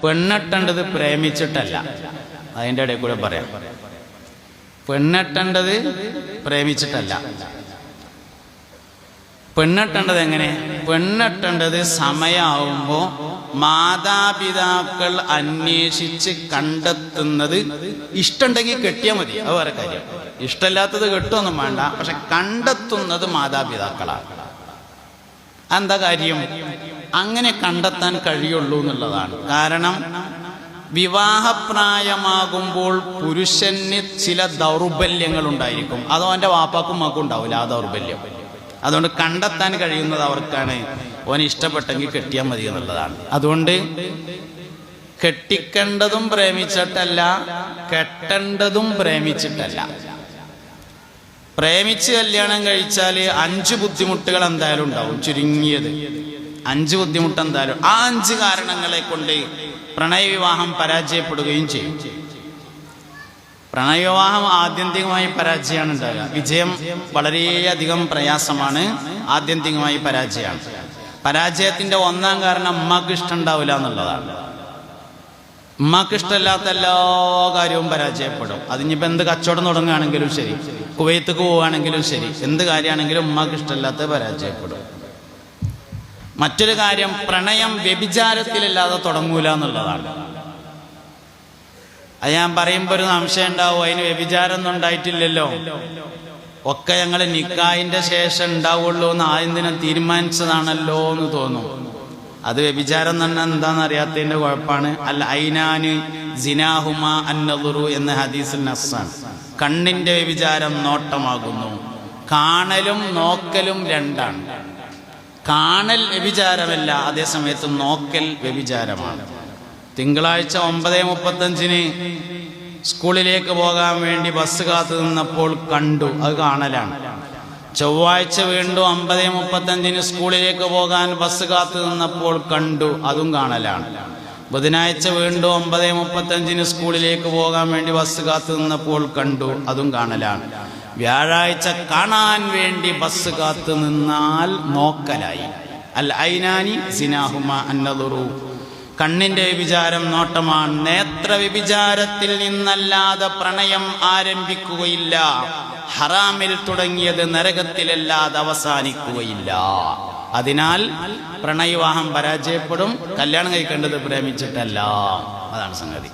പെണ്ണെട്ടേണ്ടത് പ്രേമിച്ചിട്ടല്ല. അതിൻ്റെ ഇടയിൽ കൂടെ പറയാം. പെണ്ണെട്ടേണ്ടത് പ്രേമിച്ചിട്ടല്ല. പെണ്ണെട്ടേണ്ടത് എങ്ങനെ? പെണ്ണെട്ടേണ്ടത് സമയമാവുമ്പോൾ മാതാപിതാക്കൾ അന്വേഷിച്ച് കണ്ടെത്തുന്നത്. ഇഷ്ടമുണ്ടെങ്കിൽ കെട്ടിയാൽ മതി, അത് വേറെ കാര്യം. ഇഷ്ടമില്ലാത്തത് കെട്ടുമൊന്നും വേണ്ട. പക്ഷെ കണ്ടെത്തുന്നത് മാതാപിതാക്കളാണ്. എന്താ കാര്യം? അങ്ങനെ കണ്ടെത്താൻ കഴിയുള്ളൂ എന്നുള്ളതാണ്. കാരണം വിവാഹപ്രായമാകുമ്പോൾ പുരുഷന് ചില ദൗർബല്യങ്ങൾ ഉണ്ടായിരിക്കും. അതോ അവൻ്റെ വാപ്പാക്കും മക്കും ഉണ്ടാവില്ല ആ ദൗർബല്യം. അതുകൊണ്ട് കണ്ടെത്താൻ കഴിയുന്നത് അവർക്കാണ്. ഓന് ഇഷ്ടപ്പെട്ടെങ്കിൽ കെട്ടിയാൽ മതി എന്നുള്ളതാണ്. അതുകൊണ്ട് കെട്ടിക്കേണ്ടതും പ്രേമിച്ചിട്ടല്ല, കെട്ടേണ്ടതും പ്രേമിച്ചിട്ടല്ല. പ്രേമിച്ച് കല്യാണം കഴിച്ചാൽ 5 ബുദ്ധിമുട്ടുകൾ എന്തായാലും ഉണ്ടാവും. ചുരുങ്ങിയത് 5 ബുദ്ധിമുട്ട് എന്തായാലും. ആ 5 കാരണങ്ങളെ കൊണ്ട് പ്രണയവിവാഹം പരാജയപ്പെടുകയും ചെയ്യും. പ്രണയവിവാഹം ആത്യന്തികമായി പരാജയമാണ് ഉണ്ടാകുക. വിജയം വളരെയധികം പ്രയാസമാണ്. ആത്യന്തികമായി പരാജയമാണ്. പരാജയത്തിന്റെ ഒന്നാം കാരണം ഉമ്മാക്ക് ഇഷ്ടം ഉണ്ടാവില്ല എന്നുള്ളതാണ്. ഉമ്മാക്ക് ഇഷ്ടമില്ലാത്ത എല്ലാ കാര്യവും പരാജയപ്പെടും. അതിനിപ്പോൾ എന്ത് കച്ചവടം തുടങ്ങുകയാണെങ്കിലും ശരി, കുവൈത്തേക്ക് പോവുകയാണെങ്കിലും ശരി, എന്ത് കാര്യമാണെങ്കിലും ഉമ്മാക്ക് ഇഷ്ടമില്ലാത്ത പരാജയപ്പെടും. മറ്റൊരു കാര്യം, പ്രണയം വ്യഭിചാരത്തിലല്ലാതെ തുടങ്ങൂല എന്നുള്ളതാണ്. അത് ഞാൻ പറയുമ്പോൾ ഒരു സംശയം ഉണ്ടാവും, അതിന് വ്യഭിചാരം ഒന്നും ഉണ്ടായിട്ടില്ലല്ലോ, ഒക്കെ ഞങ്ങൾ നിക്കാഹിന്റെ ശേഷം ഉണ്ടാവുള്ളൂ എന്ന് ആദ്യം ദിനം തീരുമാനിച്ചതാണല്ലോ എന്ന് തോന്നും. അത് വ്യഭിചാരം തന്നെ എന്താണെന്ന് അറിയാത്തതിന്റെ കുഴപ്പമാണ്. അൽ ഐനാന് സിനാഹുമ അന്നദുറു എന്ന ഹദീസിൽ നസ്സാണ്. കണ്ണിന്റെ വ്യഭിചാരം നോട്ടമാകുന്നു. കാണലും നോക്കലും രണ്ടാണ്. കാണൽ വ്യഭിചാരമല്ല, അതേസമയത്ത് നോക്കൽ വ്യഭിചാരമാണ്. തിങ്കളാഴ്ച 9:35 സ്കൂളിലേക്ക് പോകാൻ വേണ്ടി ബസ് കാത്തു നിന്നപ്പോൾ കണ്ടു, അത് കാണലാണ്. ചൊവ്വാഴ്ച വീണ്ടും 9:35 സ്കൂളിലേക്ക് പോകാൻ ബസ് കാത്തു നിന്നപ്പോൾ കണ്ടു, അതും കാണലാണ്. ബുധനാഴ്ച വീണ്ടും 9:35 സ്കൂളിലേക്ക് പോകാൻ വേണ്ടി ബസ് കാത്തു നിന്നപ്പോൾ കണ്ടു, അതും കാണലാണ്. വ്യാഴാഴ്ച കാണാൻ വേണ്ടി ബസ് കാത്തു നിന്നാൽ നോക്കലായി. അൽ ഐനാനി സിനാഹുമ അന്നദുറു. കണ്ണിന്റെ വ്യഭിചാരം നോട്ടമാണ്. നേത്ര വ്യഭിചാരത്തിൽ നിന്നല്ലാതെ പ്രണയം ആരംഭിക്കുകയില്ല. ഹറാമിൽ തുടങ്ങിയത് നരകത്തിലല്ലാതെ അവസാനിക്കുകയില്ല. അതിനാൽ പ്രണയവിവാഹം പരാജയപ്പെടും. കല്യാണം കഴിക്കേണ്ടത് പ്രേമിച്ചിട്ടല്ല. അതാണ് സംഗതി.